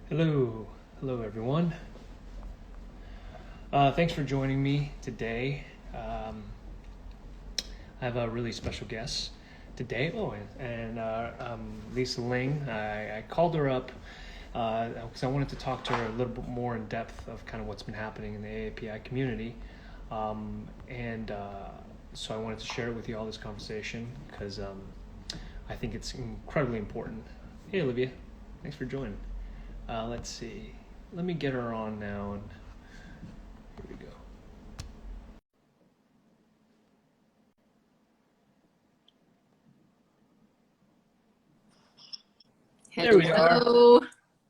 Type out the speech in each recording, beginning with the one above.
Hello, hello everyone. Thanks for joining me today. Um, I have a really special guest today. Lisa Ling. I called her up because I wanted to talk to her a little bit more in depth of kind of what's been happening in the AAPI community. And so I wanted to share it with you all this conversation because I think it's incredibly important. Hey, Olivia. Thanks for joining. Let's see. Let me get her on now, and here we go. There we are. Hello.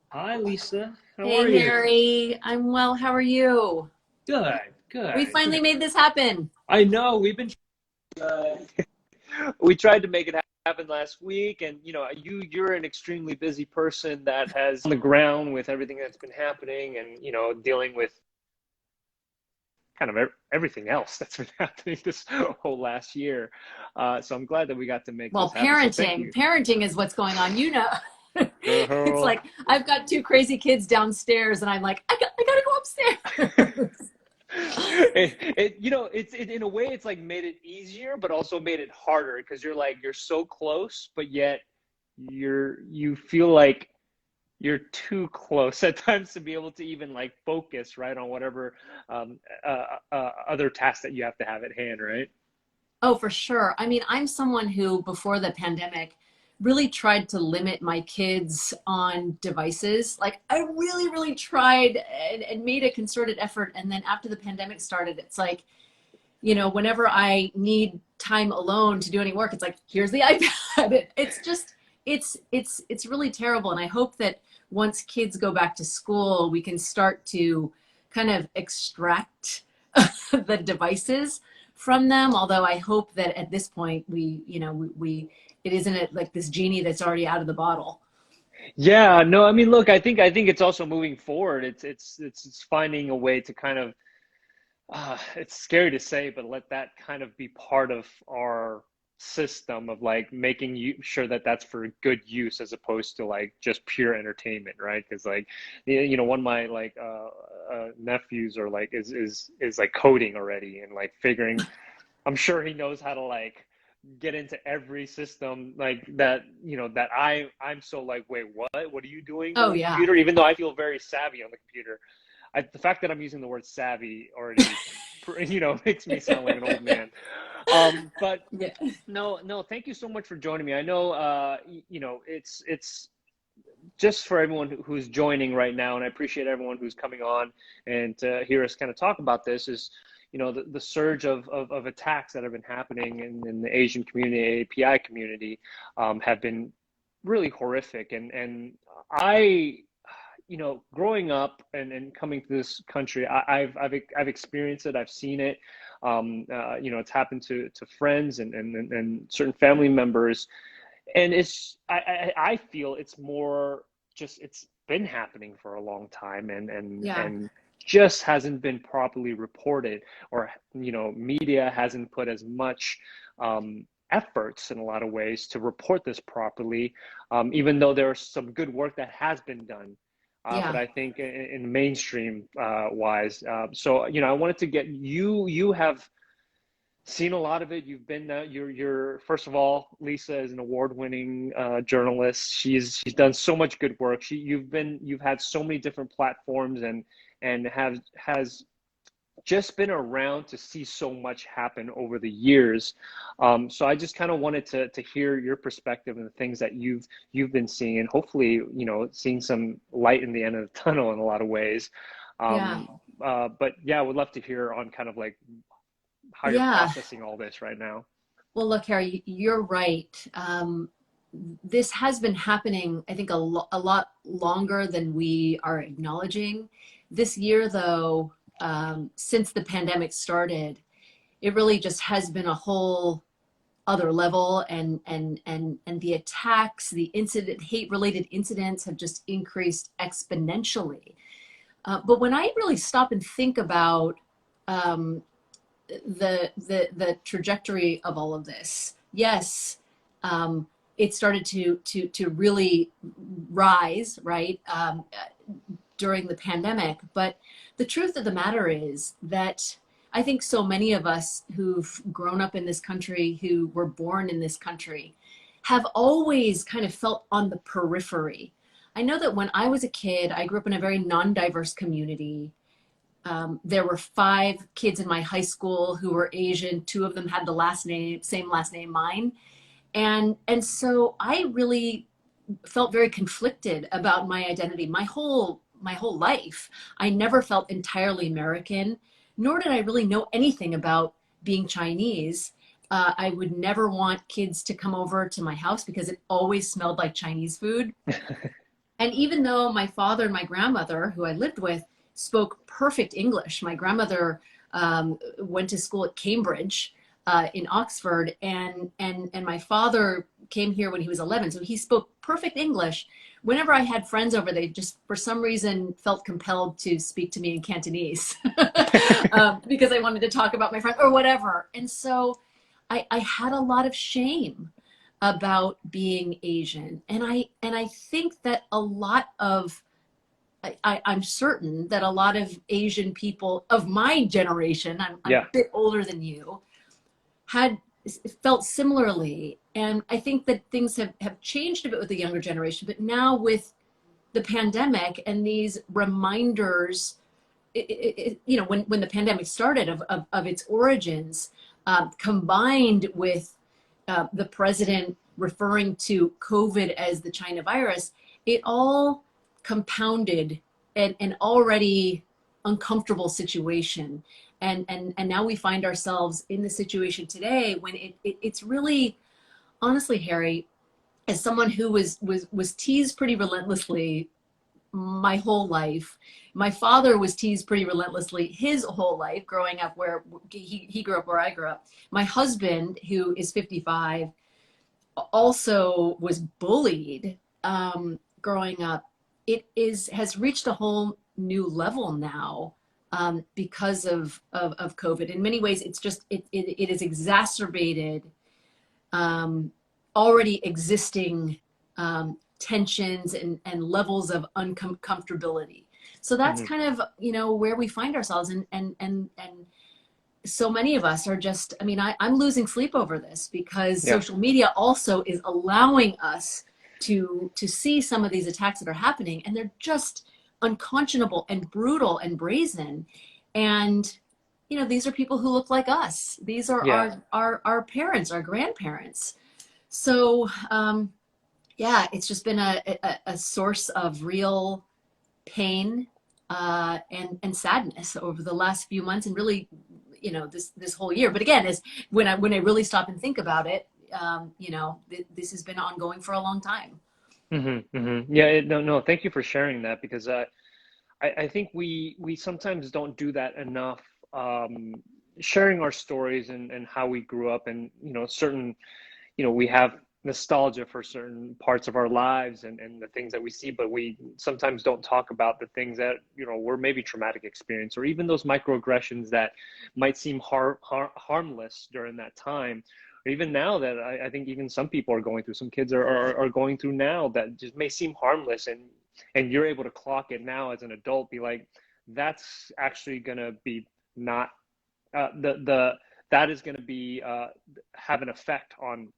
Hi, Lisa. How are Hey, you? Harry. I'm well. How are you? Good, We good, finally good. made this happen. I know we've been. Uh, we tried to make it happen last week, and you're an extremely busy person that has on the ground with everything that's been happening, and dealing with kind of everything else that's been happening this whole last year. So I'm glad that we got to make this Well, happen. So thank you. parenting is what's going on. It's Girl. like I've got two crazy kids downstairs, and I'm like, I gotta go upstairs. It's in a way it's like made it easier but also made it harder because you're so close, but yet you feel like you're too close at times to be able to even like focus right on whatever other tasks that you have to have at hand, right? Oh, for sure. I mean, I'm someone who, before the pandemic, really tried to limit my kids on devices. Like, I really, really tried and made a concerted effort. And then after the pandemic started, it's like, whenever I need time alone to do any work, it's like, here's the iPad. It's just, it's really terrible. And I hope that once kids go back to school, we can start to kind of extract the devices from them. Although I hope that at this point it isn't like this genie that's already out of the bottle. Yeah, no, I mean, look, I think it's also moving forward. It's finding a way to kind of it's scary to say, but let that kind of be part of our system of like making you sure that that's for good use as opposed to like just pure entertainment, right? Because like one of my like nephews are like is like coding already and like figuring. I'm sure he knows how to like get into every system like that, that I'm so like, wait, what are you doing Oh on the yeah. computer? Even though I feel very savvy on the computer, the fact that I'm using the word savvy already, makes me sound like an old man. But Yeah. no, no, thank you so much for joining me. I know, it's just for everyone who's joining right now, and I appreciate everyone who's coming on and to hear us kind of talk about this. Is the surge of attacks that have been happening in the Asian community, API community, have been really horrific, and I growing up and coming to this country, I've experienced it. I've seen it. It's happened to friends and certain family members, and I feel it's more just it's been happening for a long time, Yeah. and just hasn't been properly reported, or media hasn't put as much efforts in a lot of ways to report this properly, even though there's some good work that has been done. But Yeah. I think in mainstream wise, so I wanted to get you. You have seen a lot of it. You've been you're first of all, Lisa is an award-winning journalist. She's done so much good work. You've had so many different platforms and has just been around to see so much happen over the years. So I just kind of wanted to hear your perspective and the things that you've been seeing, and hopefully, seeing some light in the end of the tunnel in a lot of ways. Yeah. Um, but yeah, I would love to hear on kind of like how you're Yeah. processing all this right now. Well, look, Harry, you're right. This has been happening, I think, a lot longer than we are acknowledging. This year, though, since the pandemic started, it really just has been a whole other level, and the attacks, the hate-related incidents have just increased exponentially. But when I really stop and think about um, the trajectory of all of this, yes, it started to really rise, right? during the pandemic. But the truth of the matter is that I think so many of us who've grown up in this country, who were born in this country, have always kind of felt on the periphery. I know that when I was a kid, I grew up in a very non-diverse community. There were 5 kids in my high school who were Asian. 2 of them had the same last name, mine. And so I really felt very conflicted about my identity my whole life. I never felt entirely American, nor did I really know anything about being Chinese. I would never want kids to come over to my house because it always smelled like Chinese food. And even though my father and my grandmother, who I lived with, spoke perfect English, my grandmother went to school at Cambridge in Oxford, and my father came here when he was 11, so he spoke perfect English. Whenever I had friends over, they just, for some reason, felt compelled to speak to me in Cantonese because I wanted to talk about my friend or whatever. And so I had a lot of shame about being Asian. And I think that a lot of I'm certain that a lot of Asian people of my generation, I'm a Yeah. bit older than you, had felt similarly. And I think that things have changed a bit with the younger generation, but now with the pandemic and these reminders, when the pandemic started of its origins, combined with the president referring to COVID as the China virus, it all compounded an already uncomfortable situation. And now we find ourselves in the situation today when it's really, honestly, Harry, as someone who was teased pretty relentlessly my whole life. My father was teased pretty relentlessly his whole life growing up where he grew up where I grew up. My husband, who is 55, also was bullied growing up. Has reached a whole new level now because of COVID. In many ways, it has exacerbated already existing tensions and levels of uncomfortability. So that's Hmm. kind of where we find ourselves, and so many of us are just, I mean, I'm losing sleep over this because Yeah. social media also is allowing us to see some of these attacks that are happening, and they're just unconscionable and brutal and brazen. And these are people who look like us. These are Yeah. our parents, our grandparents. So yeah, it's just been a source of real pain and sadness over the last few months, and really, this whole year. But again, is when I really stop and think about it, this has been ongoing for a long time. Hmm. Hmm. Yeah. No, no. Thank you for sharing that because I think we sometimes don't do that enough. Sharing our stories and how we grew up, and certain, we have nostalgia for certain parts of our lives and the things that we see, but we sometimes don't talk about the things that were maybe traumatic experience, or even those microaggressions that might seem harmless during that time. Or even now that I think even some people are going through, some kids are going through now that just may seem harmless, and you're able to clock it now as an adult, be like, that's actually gonna be not the that is gonna be have an effect on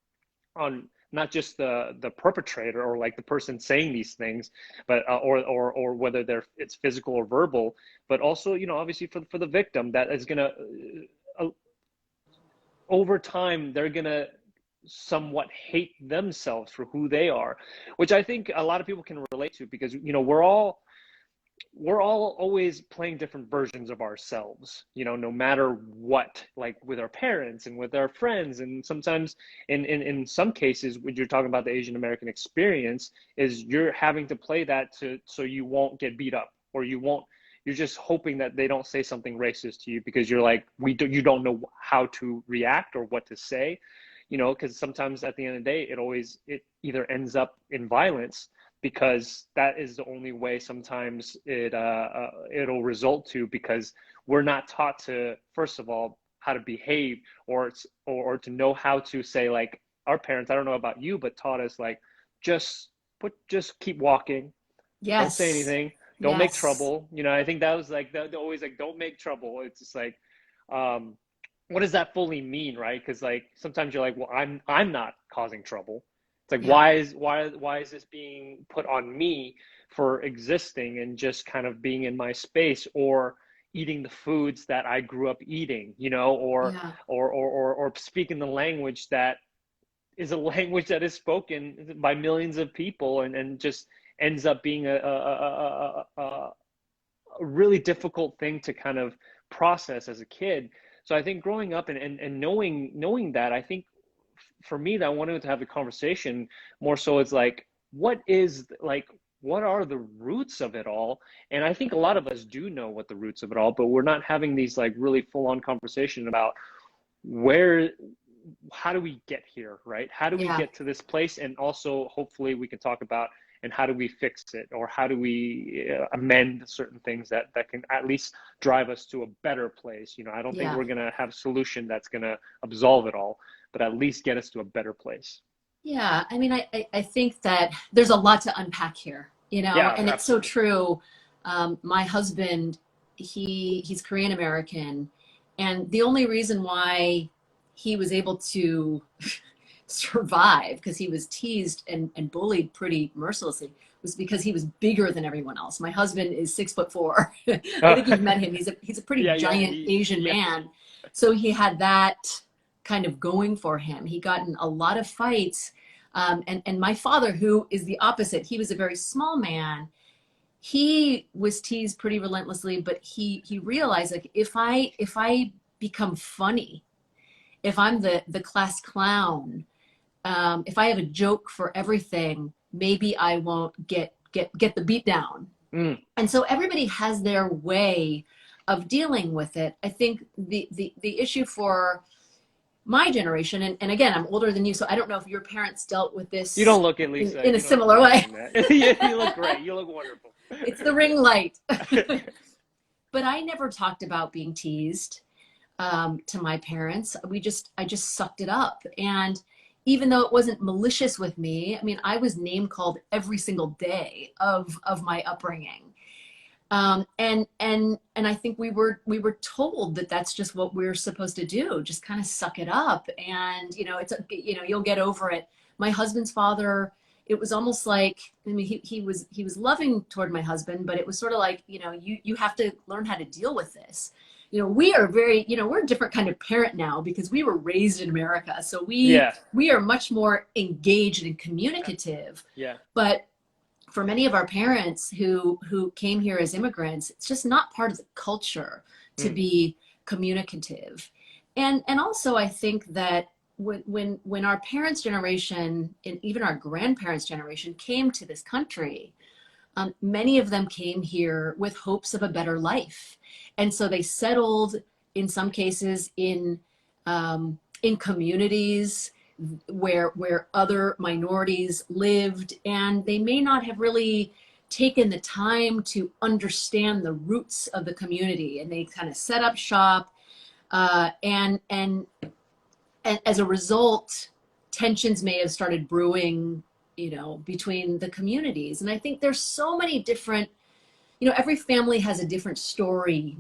not just the perpetrator or like the person saying these things, but or whether it's physical or verbal, but also obviously for the victim that is gonna over time they're gonna somewhat hate themselves for who they are, which I think a lot of people can relate to because we're all always playing different versions of ourselves, no matter what, like with our parents and with our friends. And sometimes in some cases, when you're talking about the Asian American experience, is you're having to play that so you won't get beat up, or you're just hoping that they don't say something racist to you because you're like, you don't know how to react or what to say, because sometimes at the end of the day, it either ends up in violence, because that is the only way sometimes it'll result to, because we're not taught to, first of all, how to behave, or to know how to say, like, our parents, I don't know about you, but taught us like, just just keep walking, don't say Yes. anything, don't make Yes. trouble. You know, I think that was like always like, don't make trouble. It's just like, um, what does that fully mean, right? Because like sometimes you're like, well, I'm not causing trouble. It's like, Yeah. why is this being put on me for existing and just kind of being in my space, or eating the foods that I grew up eating, you know, Yeah. or speaking the language that is a language that is spoken by millions of people, and just ends up being a really difficult thing to kind of process as a kid. So I think growing up and knowing that, I think for me, that I wanted to have the conversation more so it's like, what is like, what are the roots of it all? And I think a lot of us do know what the roots of it all, but we're not having these like really full on conversation about where, how do we get here, right? How do we Yeah. get to this place? And also, hopefully, we can talk about, and how do we fix it, or how do we amend certain things that can at least drive us to a better place. You know, I don't think Yeah. we're going to have a solution that's going to absolve it all, but at least get us to a better place. Yeah. I mean, I think that there's a lot to unpack here, you know, Yeah, and it's so absolutely. true. My husband, he's Korean American, and the only reason why he was able to survive, because he was teased and bullied pretty mercilessly, was because he was bigger than everyone else. My husband is 6'4". I think you've met him. He's a pretty Yeah, yeah, giant Asian yeah. man. So he had that kind of going for him. He got in a lot of fights. And my father, who is the opposite, he was a very small man. He was teased pretty relentlessly, but he realized, like, if I become funny, if I'm the class clown, if I have a joke for everything, maybe I won't get the beat down. Mm, And so everybody has their way of dealing with it. I think the issue for my generation, and again, I'm older than you, so I don't know if your parents dealt with you this don't look, at least in a you don't look similar younger way. than that. You look great. You look wonderful. It's the ring light. But I never talked about being teased to my parents. I just sucked it up. And even though it wasn't malicious with me, I mean, I was name called every single day of my upbringing. And I think we were told that that's just what we're supposed to do, just kind of suck it up, and you'll get over it. My husband's father, it was almost like, I mean, he was loving toward my husband, but it was sort of like, you have to learn how to deal with this. We are very, we're a different kind of parent now because we were raised in America, so we Yeah, we are much more engaged and communicative. yeah. But for many of our parents who came here as immigrants, it's just not part of the culture to Mm, be communicative. And also I think that when our parents' generation and even our grandparents' generation came to this country, many of them came here with hopes of a better life, and so they settled in some cases in communities where other minorities lived, and they may not have really taken the time to understand the roots of the community, and they kind of set up shop, and as a result, tensions may have started brewing, between the communities. And I think there's so many different, every family has a different story,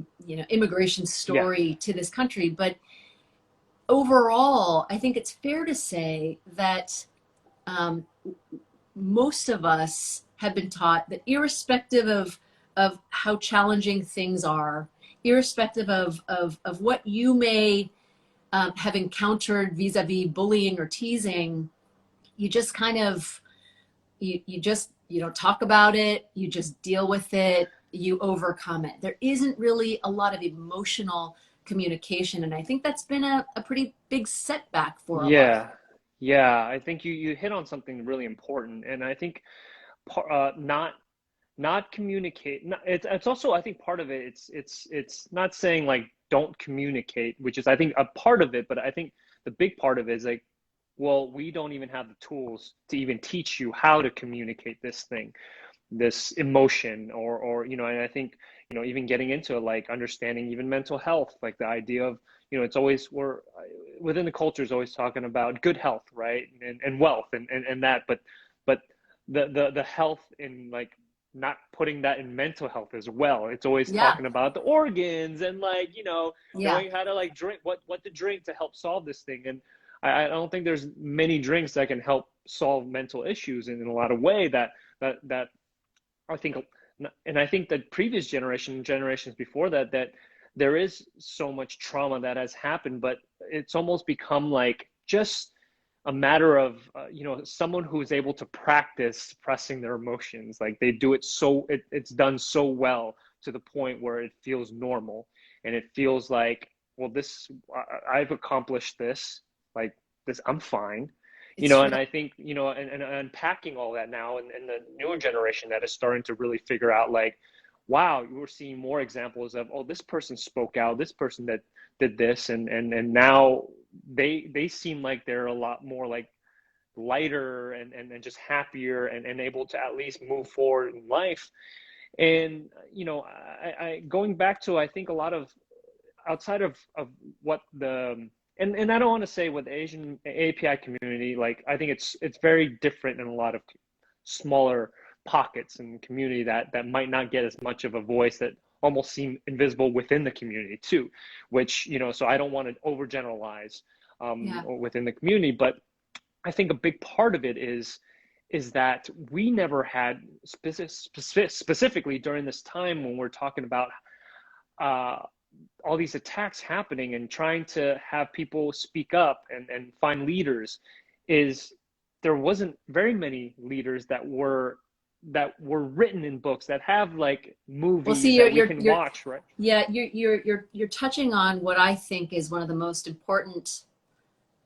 immigration yeah, story to this country. But overall, I think it's fair to say that um, most of us have been taught that irrespective of how challenging things are, irrespective of what you may have encountered vis-a-vis bullying or teasing, you just kind of you don't talk about it, you just deal with it, you overcome it. There isn't really a lot of emotional communication, and I think that's been a pretty big setback for a lot of yeah, yeah. I think you hit on something really important, and I think not communicate. Not, it's also, I think part of it. It's not saying like don't communicate, which is I think a part of it, but I think the big part of it is like, well, we don't even have the tools to even teach you how to communicate this thing, this emotion, or and I think even getting into it, like understanding even mental health, like the idea of it's always, we're within the culture is always talking about good health, right, and wealth, and that, but the health in like not putting that in mental health as well. It's always Yeah. talking about the organs and like, Yeah. knowing how to like drink, what to drink to help solve this thing. And I don't think there's many drinks that can help solve mental issues in a lot of way that I think, and I think that previous generations before that there is so much trauma that has happened, but it's almost become like just a matter of someone who's able to practice suppressing their emotions. Like they do it it's done so well to the point where it feels normal, and it feels like, well, this I've accomplished this, like this, I'm fine. It's true. And I think, and unpacking all that now, and the newer generation that is starting to really figure out, like, wow, we're seeing more examples of, oh, this person spoke out, this person that did this, and now they seem like they're a lot more like lighter and just happier and able to at least move forward in life. And I going back to, I think, a lot of outside of what and I don't want to say with the Asian API community, like I think it's very different in a lot of smaller pockets in the community that might not get as much of a voice, that almost seem invisible within the community too, which, so I don't want to overgeneralize Yeah. within the community, but I think a big part of it is that we never had specifically during this time when we're talking about uh, all these attacks happening and trying to have people speak up and find leaders, is there wasn't very many leaders that were written in books, that have like Well, see, movies that we can watch, right? yeah, you're touching on what I think is one of the most important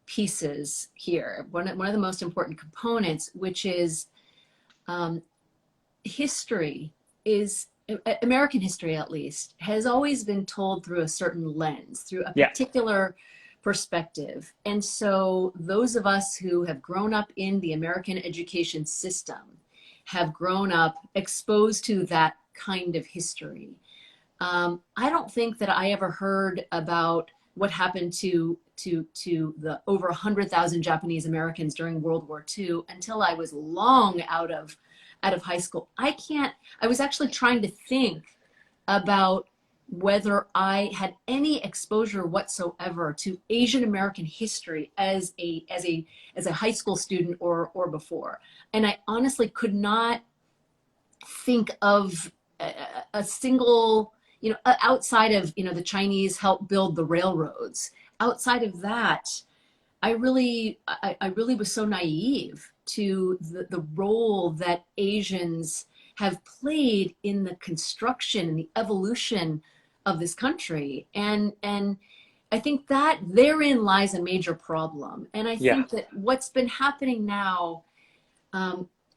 pieces here. One of the most important components, which is um, history is American history, at least, has always been told through a certain lens, through a Yeah. particular perspective. And so those of us who have grown up in the American education system have grown up exposed to that kind of history. I don't think that I ever heard about what happened to the over 100,000 Japanese Americans during World War II until I was long out of high school. I was actually trying to think about whether I had any exposure whatsoever to Asian American history as a high school student or before. And I honestly could not think of a single, outside of, the Chinese helped build the railroads. Outside of that, I really was so naive to the role that Asians have played in the construction and the evolution of this country. And I think that therein lies a major problem. And I Yeah. think that what's been happening now,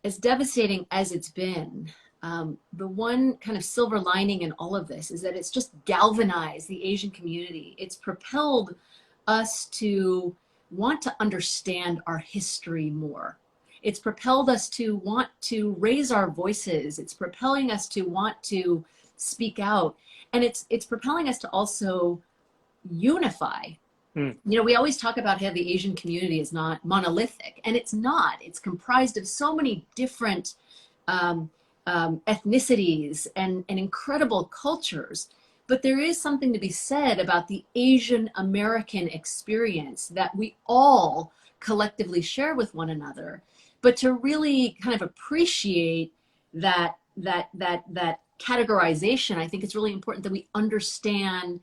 as devastating as it's been, the one kind of silver lining in all of this is that it's just galvanized the Asian community. It's propelled us to want to understand our history more. It's propelled us to want to raise our voices. It's propelling us to want to speak out. And it's propelling us to also unify. Mm. We always talk about how the Asian community is not monolithic, and it's not. It's comprised of so many different ethnicities and incredible cultures. But there is something to be said about the Asian American experience that we all collectively share with one another. But to really kind of appreciate that categorization, I think it's really important that we understand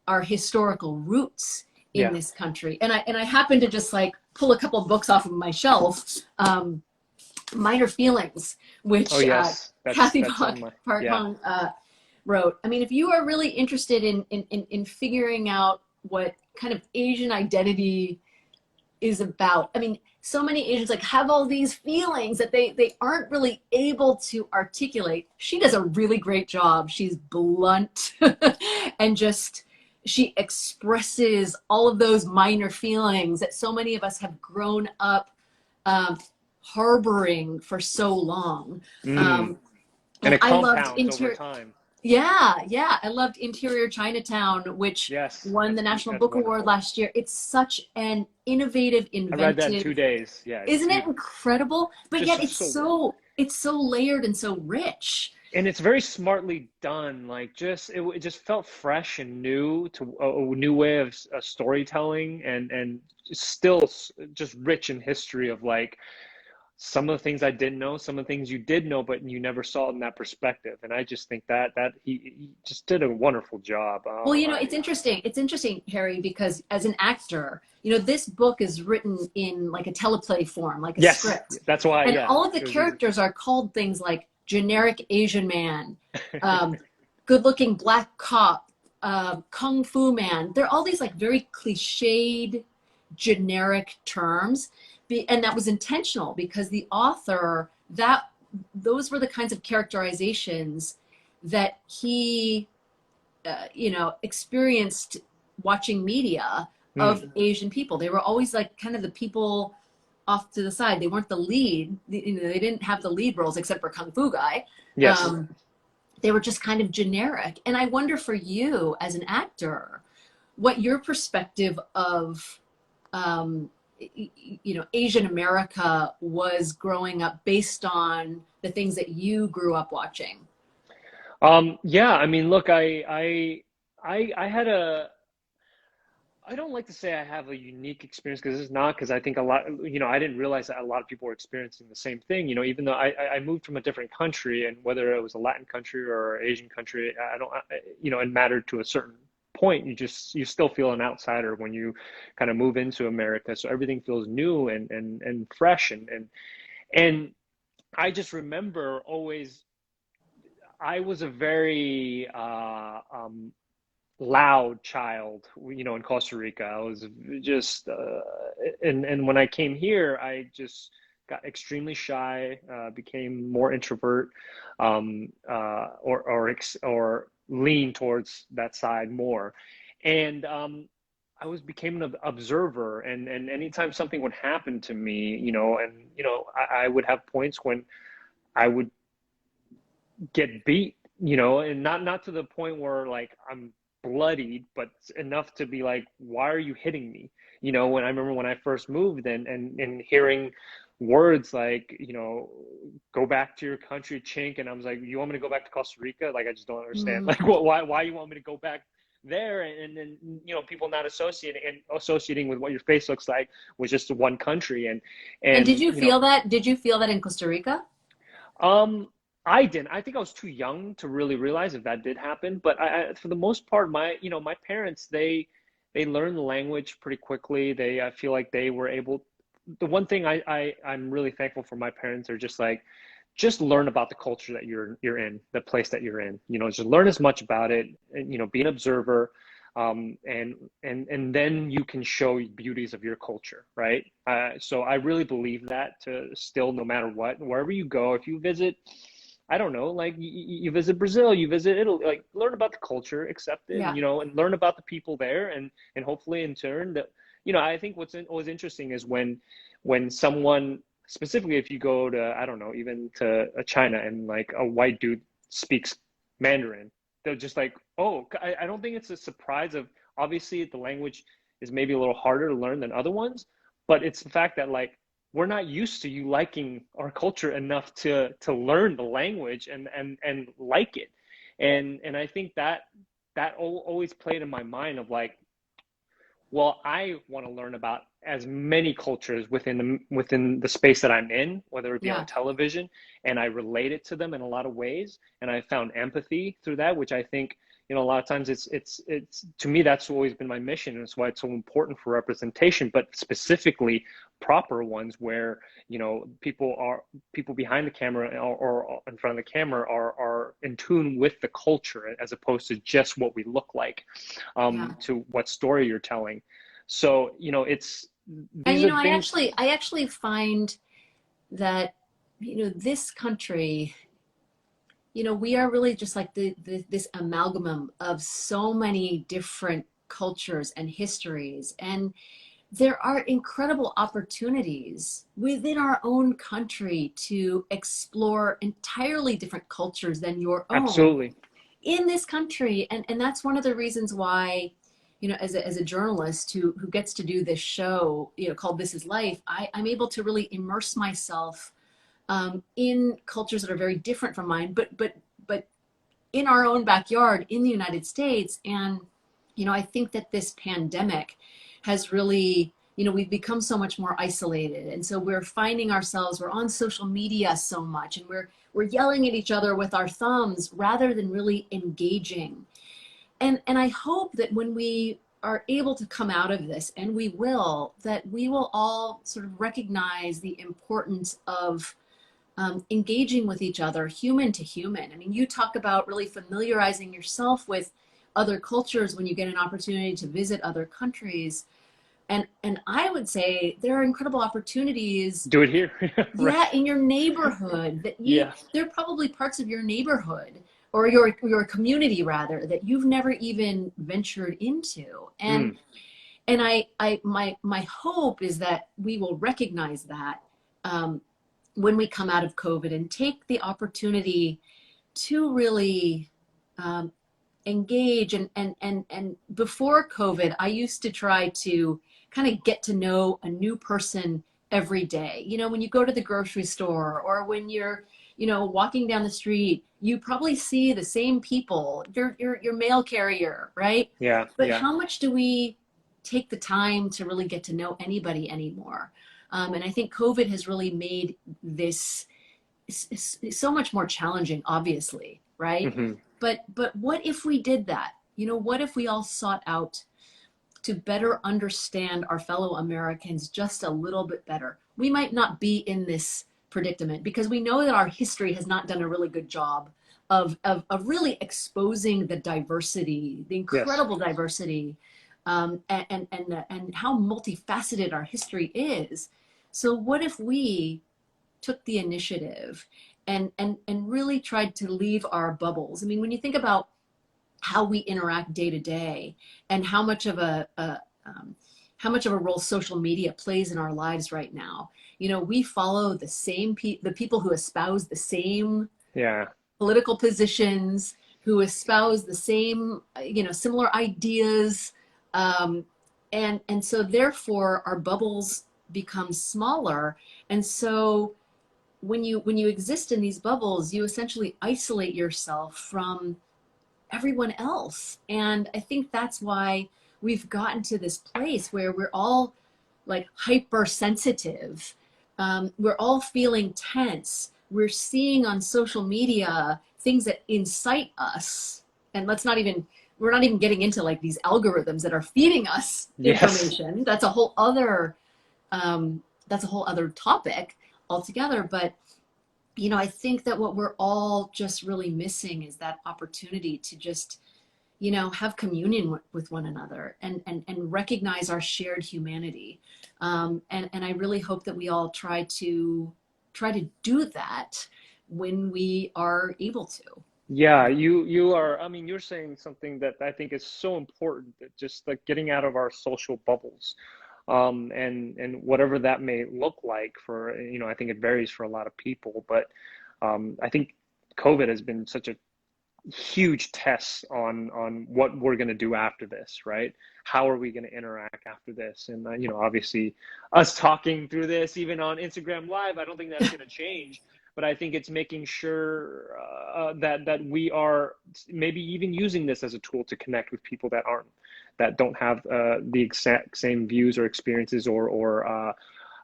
our historical roots in Yeah. this country. And I happen to just like pull a couple of books off of my shelf. Minor Feelings, which Oh yes, Kathy that's on my, Park yeah. Hong wrote. I mean, if you are really interested in figuring out what kind of Asian identity is about, I mean, so many Asians like have all these feelings that they aren't really able to articulate. She does a really great job. She's blunt and just she expresses all of those minor feelings that so many of us have grown up harboring for so long. Mm. And And it I loved compounds over time. yeah, I loved Interior Chinatown, which Yes, won the National that's Book Award wonderful. last year. It's such an innovative, I read that in inventive, 2 days. Yeah, it's isn't it beautiful. incredible? But yet Just it's so well. it's so layered and so rich. And it's very smartly done. Like it just felt fresh and new to a new way of storytelling, and still just rich in history of like some of the things I didn't know, some of the things you did know, but you never saw it in that perspective. And I just think that he just did a wonderful job. Well, you know, it's interesting. It's interesting, Harry, because as an actor, you know, this book is written in like a teleplay form, like a Yes, script. that's why. And Yeah, all of the it was easy. characters are called things like generic Asian man, good looking black cop, kung fu man. They're all these like very cliched, generic terms. And that was intentional because the author, those were the kinds of characterizations that he you know, experienced watching media of Mm, Asian people. They were always like kind of the people off to the side. They weren't the lead. You know, they didn't have the lead roles except for Kung Fu Guy. yes. They were just kind of generic. And I wonder for you as an actor, what your perspective of, you know, Asian America was growing up based on the things that you grew up watching. Yeah, I mean, look, I had a, I don't like to say I have a unique experience because it's not, because I think a lot, I didn't realize that a lot of people were experiencing the same thing, even though I moved from a different country, and whether it was a Latin country or Asian country, I don't, it mattered to a certain point. You still feel an outsider when you kind of move into America. So everything feels new and fresh. And I just remember always, I was a very loud child, in Costa Rica. I was just, and when I came here, I just got extremely shy, became more introvert, or lean towards that side more, and I became an observer, and anytime something would happen to me, I would have points when I would get beat, and not to the point where like I'm bloodied, but enough to be like, why are you hitting me? When I remember when I first moved, and hearing words like, go back to your country, chink, and I was like, you want me to go back to Costa Rica? Like, I just don't understand. Mm. Like, why you want me to go back there? And then, people not associating with what your face looks like was just one country. and And did and you feel that? Did you feel that in Costa Rica? um, I didn't. I think I was too young to really realize if that did happen. But for the most part, my parents, they learned the language pretty quickly. I feel like they were able. The one thing I'm really thankful for my parents are just like, just learn about the culture that you're in, the place that you're in. Just learn as much about it, and be an observer, and then you can show beauties of your culture, right? So I really believe that, to still, no matter what, wherever you go, if you visit, I don't know, like you visit Brazil, you visit Italy, like learn about the culture, accept it, Yeah. and learn about the people there, and hopefully in turn that, I think always interesting is when someone, specifically if you go to, I don't know, even to China, and like a white dude speaks Mandarin, they're just like, oh, I don't think it's a surprise of, obviously the language is maybe a little harder to learn than other ones, but it's the fact that like we're not used to you liking our culture enough to learn the language and like it. And I think that always played in my mind of like, well, I want to learn about as many cultures within the space that I'm in, whether it be on Yeah. television, and I relate it to them in a lot of ways, and I found empathy through that, which I think, a lot of times it's to me, that's always been my mission, and it's why it's so important for representation, but specifically proper ones where, people behind the camera, or in front of the camera, are in tune with the culture, as opposed to just what we look like, Yeah. to what story you're telling. So, it's And these you are know, things. I actually find that, you know, this country, you know, we are really just like this amalgam of so many different cultures and histories. And there are incredible opportunities within our own country to explore entirely different cultures than your own Absolutely. in this country. And that's one of the reasons why, you know, as a journalist who gets to do this show, you know, called This Is Life, I'm able to really immerse myself in cultures that are very different from mine, but in our own backyard in the United States. And, I think that this pandemic has really, we've become so much more isolated. And so we're finding ourselves, we're on social media so much, and we're yelling at each other with our thumbs rather than really engaging. And I hope that when we are able to come out of this, and we will, that we will all sort of recognize the importance of engaging with each other, human to human. I mean, you talk about really familiarizing yourself with other cultures when you get an opportunity to visit other countries. And I would say there are incredible opportunities, Do it here. Right. yeah, in your neighborhood that Yeah. there are probably parts of your neighborhood or your community rather that you've never even ventured into. Mm. And my hope is that we will recognize that when we come out of COVID and take the opportunity to really engage. And before COVID, I used to try to kind of get to know a new person every day. When you go to the grocery store or when you're, walking down the street, you probably see the same people, your mail carrier, right? Yeah. But Yeah. how much do we take the time to really get to know anybody anymore? And I think COVID has really made this so much more challenging, obviously, right? Hmm. But what if we did that? What if we all sought out to better understand our fellow Americans just a little bit better? We might not be in this predicament because we know that our history has not done a really good job of really exposing the diversity, the Yes. incredible diversity, and how multifaceted our history is. So what if we took the initiative and really tried to leave our bubbles? I mean, when you think about how we interact day to day and how much of a role social media plays in our lives right now. We follow the people who espouse the same Yeah. political positions, who espouse the same, similar ideas. Um, and so therefore our bubbles become smaller. And so when you exist in these bubbles, you essentially isolate yourself from everyone else. And I think that's why we've gotten to this place where we're all like hypersensitive. We're all feeling tense. We're seeing on social media things that incite us. And we're not even getting into like these algorithms that are feeding us Yes. information. That's a whole other topic altogether. But I think that what we're all just really missing is that opportunity to just, have communion with one another and recognize our shared humanity. And I really hope that we all try to do that when we are able to. Yeah, you are, I mean, you're saying something that I think is so important, that just like getting out of our social bubbles. And whatever that may look like for, I think it varies for a lot of people, but I think COVID has been such a huge test on what we're going to do after this, right? How are we going to interact after this? And obviously, us talking through this, even on Instagram Live, I don't think that's going to change. But I think it's making sure that we are maybe even using this as a tool to connect with people that don't have the exact same views or experiences or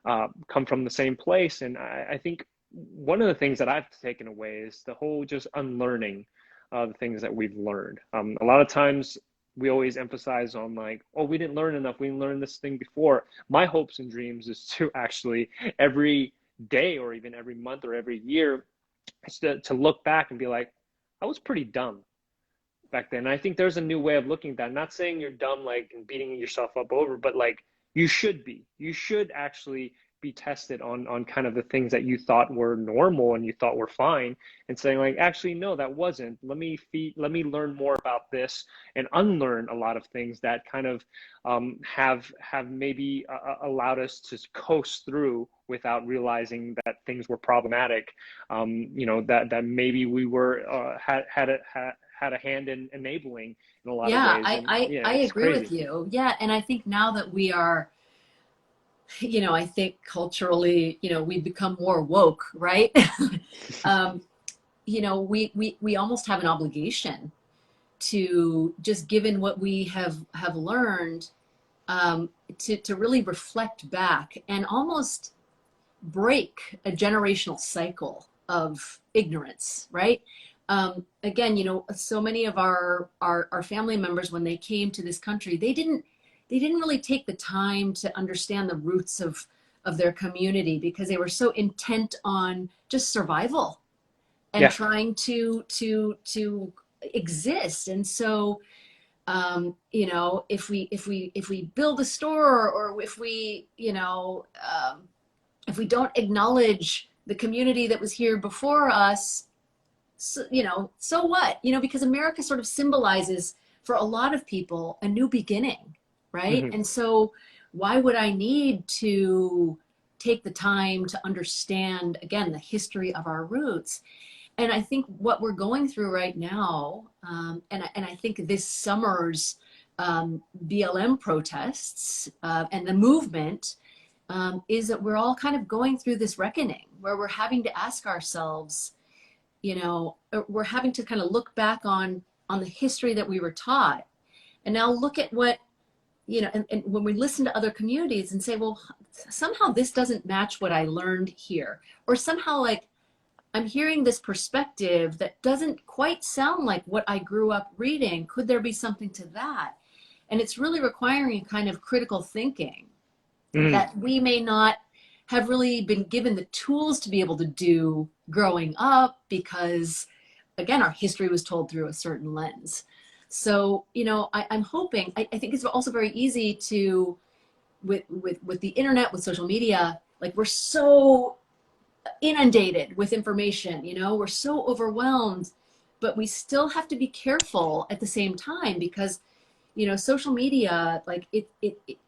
come from the same place. And I think one of the things that I've taken away is the whole just unlearning the things that we've learned. A lot of times we always emphasize on like, oh, we didn't learn enough. We didn't learn this thing before. My hopes and dreams is to actually every day or even every month or every year is to look back and be like, I was pretty dumb back then. And I think there's a new way of looking at that. Not saying you're dumb like and beating yourself up over, but like you should be. You should actually be tested on kind of the things that you thought were normal and you thought were fine, and saying like, actually no, that wasn't. Let me learn more about this and unlearn a lot of things that kind of have maybe allowed us to coast through without realizing that things were problematic. That maybe we were had a hand in enabling in a lot of Yeah, ways. I, And I, yeah, I it's agree with crazy. you. Yeah. And I think now that we are I think culturally, we've become more woke, right? um, we almost have an obligation to, just given what we have learned, to really reflect back and almost break a generational cycle of ignorance, right? Again, so many of our family members, when they came to this country, they didn't really take the time to understand the roots of their community, because they were so intent on just survival and Yeah. trying to exist. And so, if we build a store, or if we don't acknowledge the community that was here before us, so what? Because America sort of symbolizes, for a lot of people, a new beginning, right? Hmm. And so why would I need to take the time to understand, again, the history of our roots? And I think what we're going through right now, and I think this summer's BLM protests, and the movement, is that we're all kind of going through this reckoning, where we're having to ask ourselves, we're having to kind of look back on the history that we were taught, and now look at what, and when we listen to other communities and say, well, somehow this doesn't match what I learned here, or somehow, like, I'm hearing this perspective that doesn't quite sound like what I grew up reading. Could there be something to that? And it's really requiring kind of critical thinking Hmm. that we may not have really been given the tools to be able to do growing up, because, again, our history was told through a certain lens. So, I'm hoping, I think it's also very easy to, with the internet, with social media, like, we're so inundated with information, we're so overwhelmed, but we still have to be careful at the same time, because social media, like, it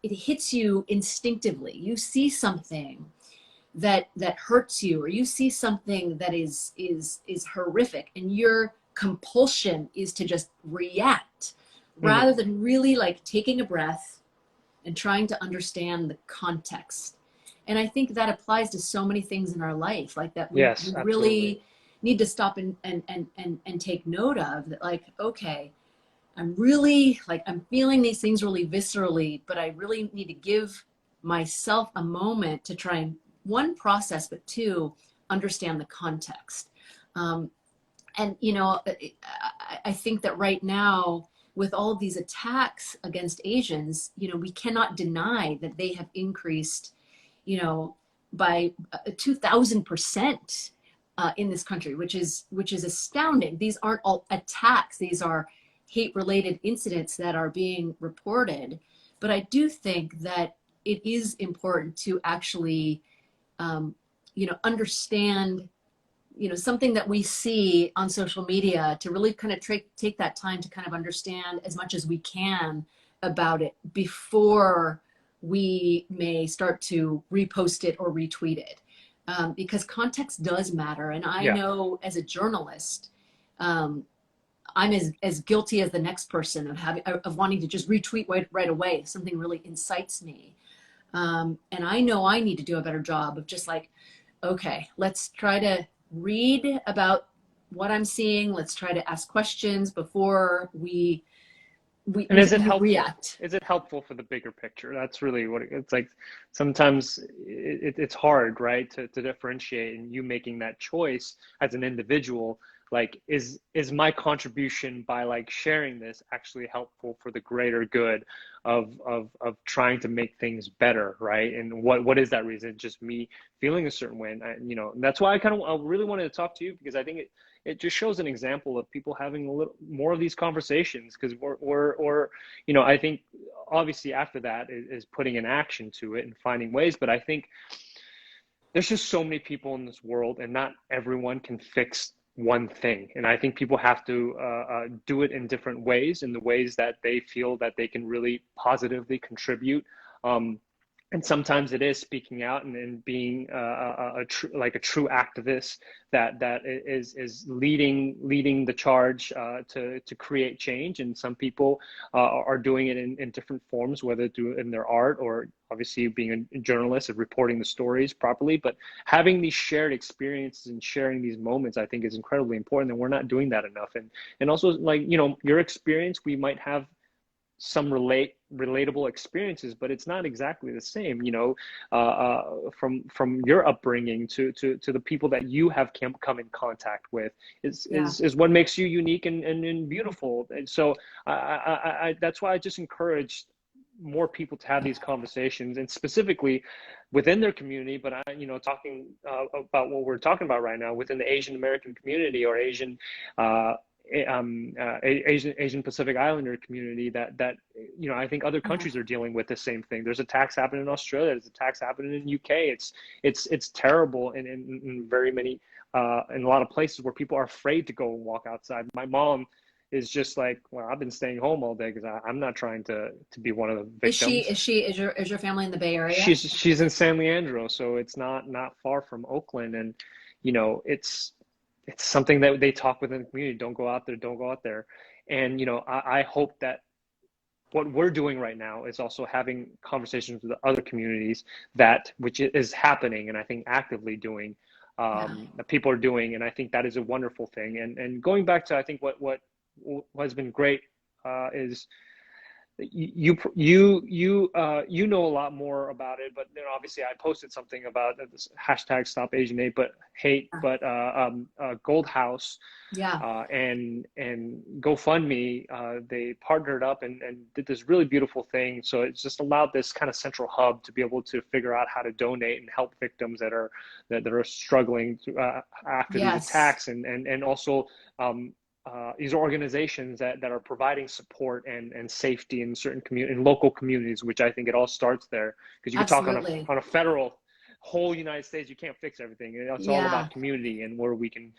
hits you instinctively. You see something that hurts you, or you see something that is horrific, and your compulsion is to just react, Hmm. rather than really, like, taking a breath and trying to understand the context. And I think that applies to so many things in our life, like, that we Yes, absolutely. really need to stop and take note of that, like, okay, I'm really, like, I'm feeling these things really viscerally, but I really need to give myself a moment to try and, one, process, but two, understand the context. Um, and I think that right now, with all of these attacks against Asians, we cannot deny that they have increased, by 2,000% in this country, which is astounding. These aren't all attacks; these are hate-related incidents that are being reported. But I do think that it is important to actually, understand, something that we see on social media, to really kind of take that time to kind of understand as much as we can about it before we may start to repost it or retweet it. Because context does matter. And I Yeah. know, as a journalist, um, I'm as guilty as the next person of wanting to just retweet right away if something really incites me. And I know I need to do a better job of just, like, okay, let's try to read about what I'm seeing. Let's try to ask questions before we we, And we, is it we helpful? react. Is it helpful for the bigger picture? That's really what it's like. Sometimes it's hard, right, to differentiate, and you making that choice as an individual, like, is my contribution by, like, sharing this actually helpful for the greater good of trying to make things better, right? And what is that reason? Just me feeling a certain way, and and that's why I really wanted to talk to you, because I think it just shows an example of people having a little more of these conversations, because we're I think obviously after that is putting an action to it and finding ways. But I think there's just so many people in this world, and not everyone can fix one thing. And I think people have to do it in different ways, in the ways that they feel that they can really positively contribute. Um, and sometimes it is speaking out and being like a true activist that is leading the charge to create change. And some people are doing it in different forms, whether through in their art or obviously being a journalist and reporting the stories properly. But having these shared experiences and sharing these moments, I think, is incredibly important, and we're not doing that enough. And also, like, you know, your experience, we might have some relatable experiences, but it's not exactly the same, you know, from your upbringing to the people that you have come in contact with Yeah. is what makes you unique and beautiful. And so that's why I just encourage more people to have these conversations, and specifically within their community. But you know, talking about what we're talking about right now within the Asian American community or uh, Asian Pacific Islander community, that you know, I think other Yeah. countries are dealing with the same thing. There's attacks happening in Australia. There's attacks happening in UK. It's terrible in very many in a lot of places where people are afraid to go and walk outside. My mom is just like, well, I've been staying home all day because I'm not trying to be one of the victims. Is your family in the Bay Area? She's in San Leandro, so it's not far from Oakland, and you know, it's something that they talk within the community. Don't go out there, don't go out there. And you know, I hope that what we're doing right now is also having conversations with the other communities, that which is happening, and I think actively doing, Yeah. that people are doing, and I think that is a wonderful thing. And going back to, I think what has been great is you know a lot more about it, but then obviously I posted something about this hashtag Stop Asian Hate, but Gold House Yeah. and GoFundMe, they partnered up and did this really beautiful thing. So it's just allowed this kind of central hub to be able to figure out how to donate and help victims that are struggling after these Yes. attacks, and also these organizations that are providing support and safety in certain in local communities, which I think it all starts there. Because you could talk Absolutely. on a federal whole United States, you can't fix everything. It's all Yeah. about community and where we can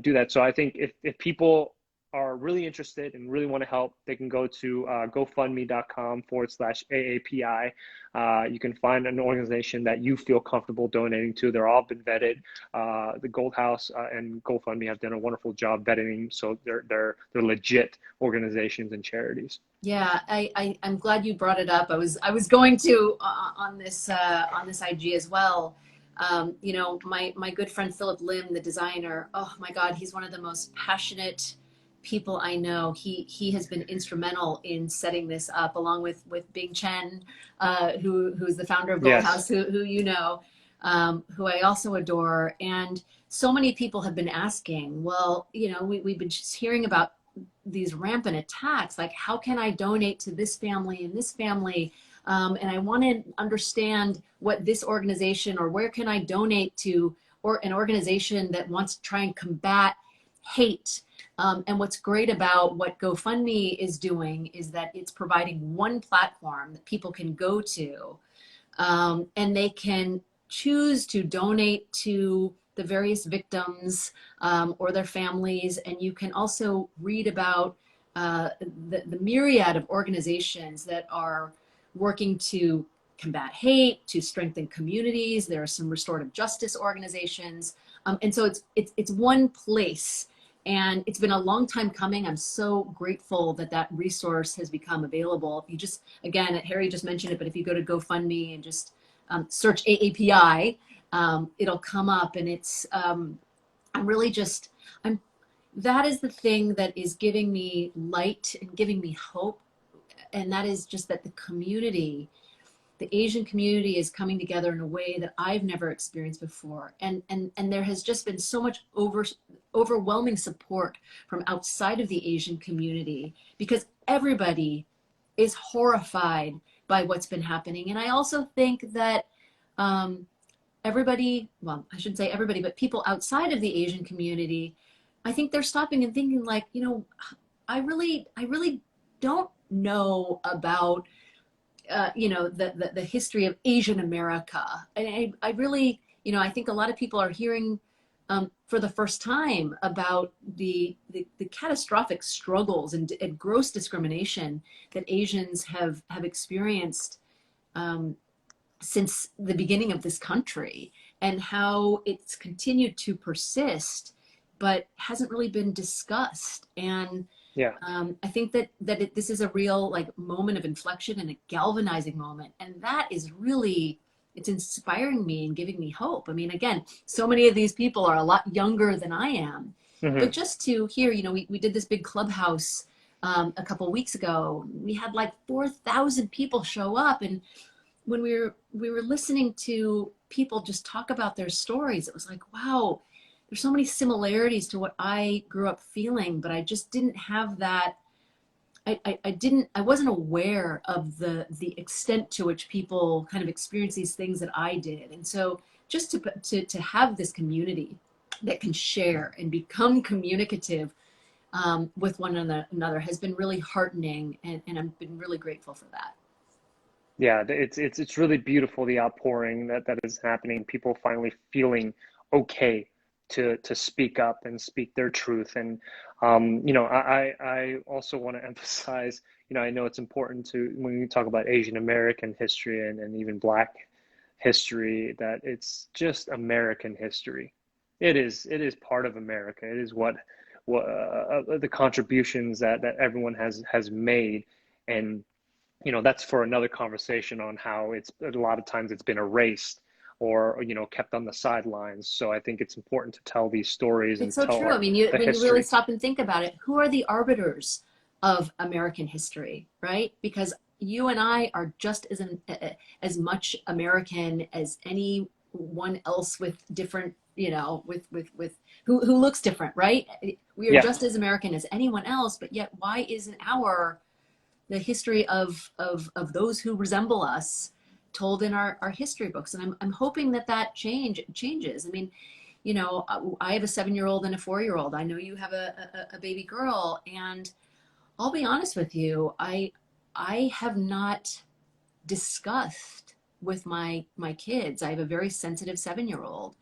do that. So I think if people are really interested and really want to help, they can go to gofundme.com/AAPI. You can find an organization that you feel comfortable donating to. They're all been vetted. The Gold House and GoFundMe have done a wonderful job vetting, so they're legit organizations and charities. Yeah, I'm glad you brought it up. I was going to on this IG as well. You know, my good friend Philip Lim, the designer. Oh my God, he's one of the most passionate people I know. He has been instrumental in setting this up, along with Bing Chen, who's the founder of Gold Yes. House, who you know, who I also adore. And so many people have been asking, well, you know, we've been just hearing about these rampant attacks, like how can I donate to this family and this family, and I want to understand what this organization, or where can I donate to, or an organization that wants to try and combat hate. And what's great about what GoFundMe is doing is that it's providing one platform that people can go to, and they can choose to donate to the various victims, or their families. And you can also read about the myriad of organizations that are working to combat hate, to strengthen communities. There are some restorative justice organizations. And so it's one place. And it's been a long time coming. I'm so grateful that that resource has become available. If you just, again, Harry just mentioned it, but if you go to GoFundMe and just search AAPI, it'll come up. And it's, I'm really just, I'm, that is the thing that is giving me light and giving me hope. And that is just that the community, the Asian community, is coming together in a way that I've never experienced before. And there has just been so much overwhelming support from outside of the Asian community, because everybody is horrified by what's been happening. And I also think that everybody, well, I shouldn't say everybody, but people outside of the Asian community, I think they're stopping and thinking like, you know, I really don't know about you know, the history of Asian America. And I really, you know, I think a lot of people are hearing for the first time about the catastrophic struggles and gross discrimination that Asians have experienced, since the beginning of this country, and how it's continued to persist but hasn't really been discussed. And Yeah. I think this is a real like moment of inflection and a galvanizing moment, and that is really, it's inspiring me and giving me hope. I mean, again, so many of these people are a lot younger than I am, but Hmm. just to hear, we did this big clubhouse a couple of weeks ago. We had like 4,000 people show up, and when we were listening to people just talk about their stories, it was like, wow, there's so many similarities to what I grew up feeling, but I just didn't have that. I wasn't aware of the extent to which people kind of experience these things that I did. And so just to have this community that can share and become communicative with one another has been really heartening, and I've been really grateful for that. Yeah, it's really beautiful, the outpouring that is happening. People finally feeling okay to speak up and speak their truth. And I also want to emphasize, I know it's important to when we talk about Asian American history and even Black history, that it's just American history. It is part of America. It is what the contributions that everyone has made. And that's for another conversation on how it's a lot of times it's been erased or kept on the sidelines. So I think it's important to tell these stories It's and so tell true. I mean, the when you really history. stop and think about it, who are the arbiters of American history, right? Because you and I are just as much American as anyone else with different, with who looks different, right? We are Yeah. just as American as anyone else, but yet why isn't the history of those who resemble us told in our history books? And I'm hoping that changes. I mean, I have a 7-year-old and a 4-year-old. I know you have a baby girl, and I'll be honest with you, I have not discussed with my kids. I have a very sensitive 7-year-old,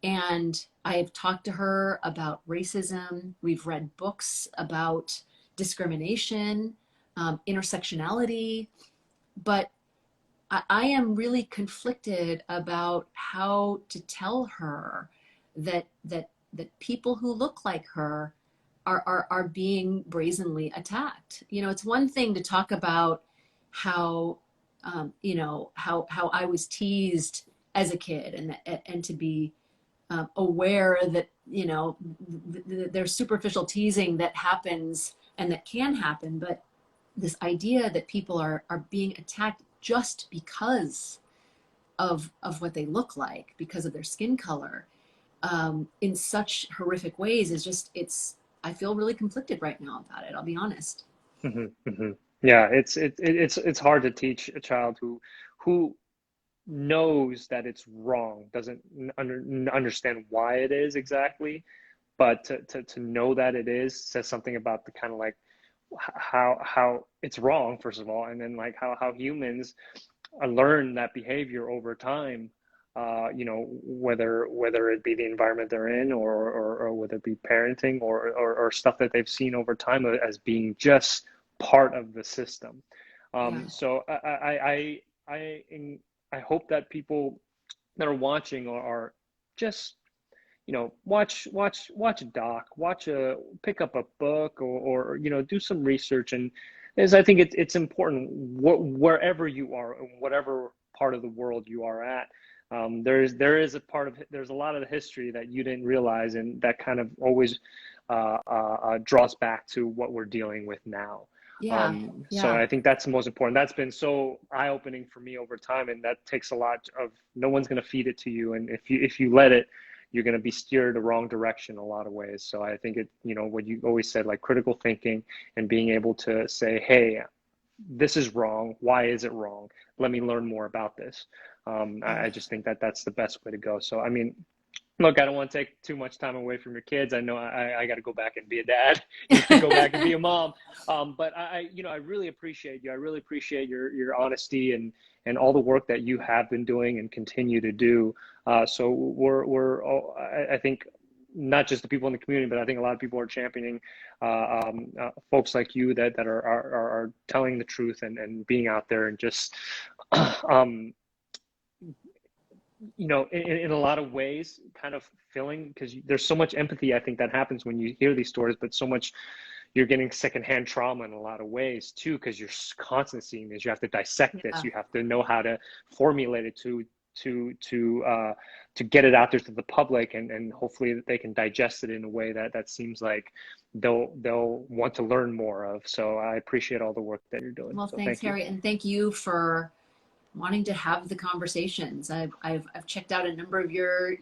and I have talked to her about racism. We've read books about discrimination, intersectionality, but I am really conflicted about how to tell her that people who look like her are being brazenly attacked. It's one thing to talk about how how I was teased as a kid, and to be aware that there's superficial teasing that happens and that can happen, but this idea that people are being attacked just because of what they look like, because of their skin color, in such horrific ways, is just, I feel really conflicted right now about it. I'll be honest. Hmm. Hmm. Yeah, it's hard to teach a child who knows that it's wrong, doesn't understand why it is exactly, but to know that it is says something about the kind of like how it's wrong, first of all, and then like how humans learn that behavior over time. Whether it be the environment they're in, or whether it be parenting, or stuff that they've seen over time as being just part of the system. Yeah. So I hope that people that are watching are just watch a doc, pick up a book, or do some research. And as I think it's important, wherever you are, in whatever part of the world you are at, there's a lot of the history that you didn't realize, and that kind of always draws back to what we're dealing with now. Yeah. So Yeah. I think that's the most important. That's been so eye-opening for me over time, and that takes a lot of, no one's going to feed it to you, and if you let it, you're going to be steered the wrong direction in a lot of ways. So I think what you always said, like critical thinking and being able to say, hey, this is wrong. Why is it wrong? Let me learn more about this. Yeah. I just think that that's the best way to go. So, I mean, look, I don't want to take too much time away from your kids. I know I got to go back and be a dad, go back and be a mom. But I really appreciate you. I really appreciate your honesty and all the work that you have been doing and continue to do. So I think not just the people in the community, but I think a lot of people are championing folks like you that are telling the truth and being out there and just in a lot of ways, kind of feeling, because there's so much empathy, I think, that happens when you hear these stories, but so much you're getting secondhand trauma in a lot of ways too, because you're constantly seeing this. You have to dissect this. Yeah. You have to know how to formulate it to get it out there to the public, and hopefully that they can digest it in a way that seems like they'll want to learn more of. So I appreciate all the work that you're doing. Well, So thanks, thank you. Harry, and thank you for wanting to have the conversations. I've checked out a number of your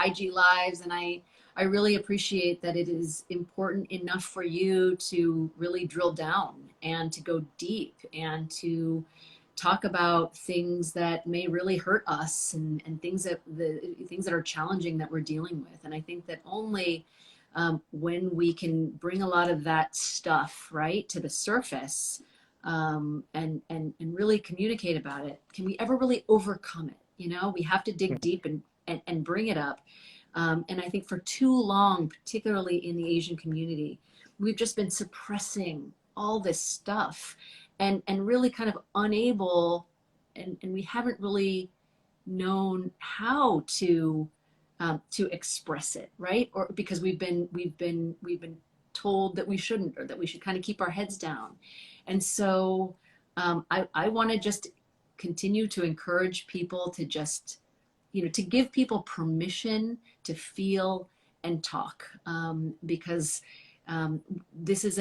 IG lives, and I really appreciate that it is important enough for you to really drill down and to go deep and to talk about things that may really hurt us, and things that are challenging that we're dealing with. And I think that only when we can bring a lot of that stuff right to the surface, and really communicate about it, can we ever really overcome it? We have to dig deep and bring it up. And I think for too long, particularly in the Asian community, we've just been suppressing all this stuff, and really kind of unable, and we haven't really known how to express it, right? Or because we've been told that we shouldn't, or that we should kind of keep our heads down. And so I want to just continue to encourage people to just, to give people permission to feel and talk, because this is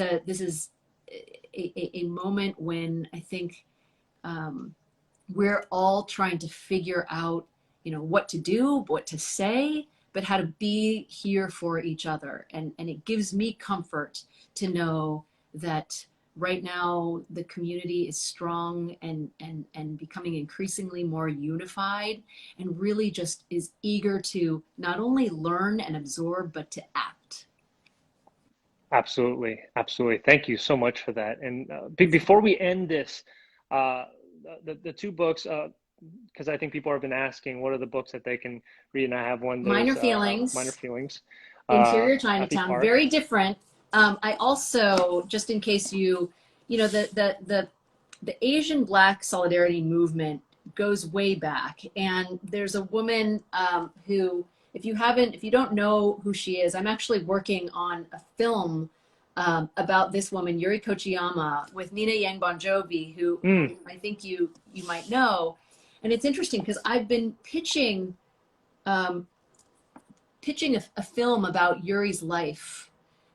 a moment when I think we're all trying to figure out, what to do, what to say, but how to be here for each other. And it gives me comfort to know that right now the community is strong and becoming increasingly more unified, and really just is eager to not only learn and absorb, but to act. Absolutely, absolutely. Thank you so much for that. And before we end this, uh, the two books, because I think people have been asking, what are the books that they can read? And I have one. Minor There's Minor Feelings, Feelings, Interior Happy Chinatown, Park. very different. I also, just in case the Asian Black solidarity movement goes way back, and there's a woman who, if you don't know who she is, I'm actually working on a film about this woman, Yuri Kochiyama, with Nina Yang Bon Jovi, who I think you might know. And it's interesting because I've been pitching a film about Yuri's life,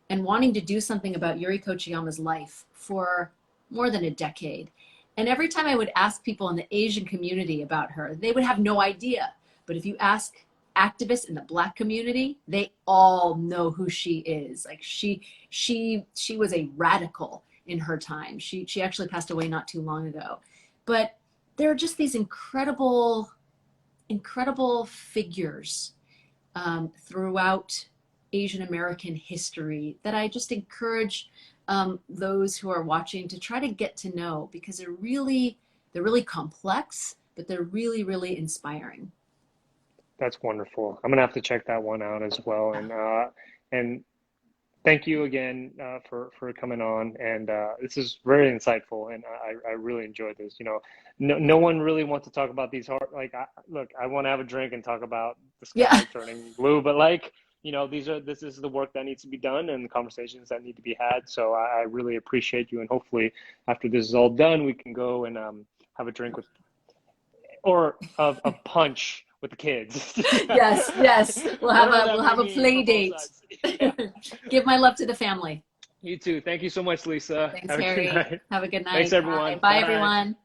and wanting to do something about Yuri Kochiyama's life for more than a decade. And every time I would ask people in the Asian community about her, they would have no idea. But if you ask activists in the Black community, they all know who she is. Like she was a radical in her time. She actually passed away not too long ago. But there are just these incredible figures throughout Asian American history that I just encourage those who are watching to try to get to know, because they're really complex, but they're really, really inspiring. That's wonderful. I'm gonna have to check that one out as well. And thank you again for coming on. And this is very insightful, and I really enjoyed this. No one really wants to talk about these hard. Like, look, I want to have a drink and talk about the sky Yeah. turning blue, but like, this is the work that needs to be done and the conversations that need to be had. So I really appreciate you, and hopefully after this is all done, we can go and have a drink or a punch with the kids. Yes. We'll have a Mean play for both date. sides. Yeah. Give my love to the family. You too. Thank you so much, Lisa. Thanks, Have a good Harry. night. Have a good night. Thanks, everyone. Bye, everyone.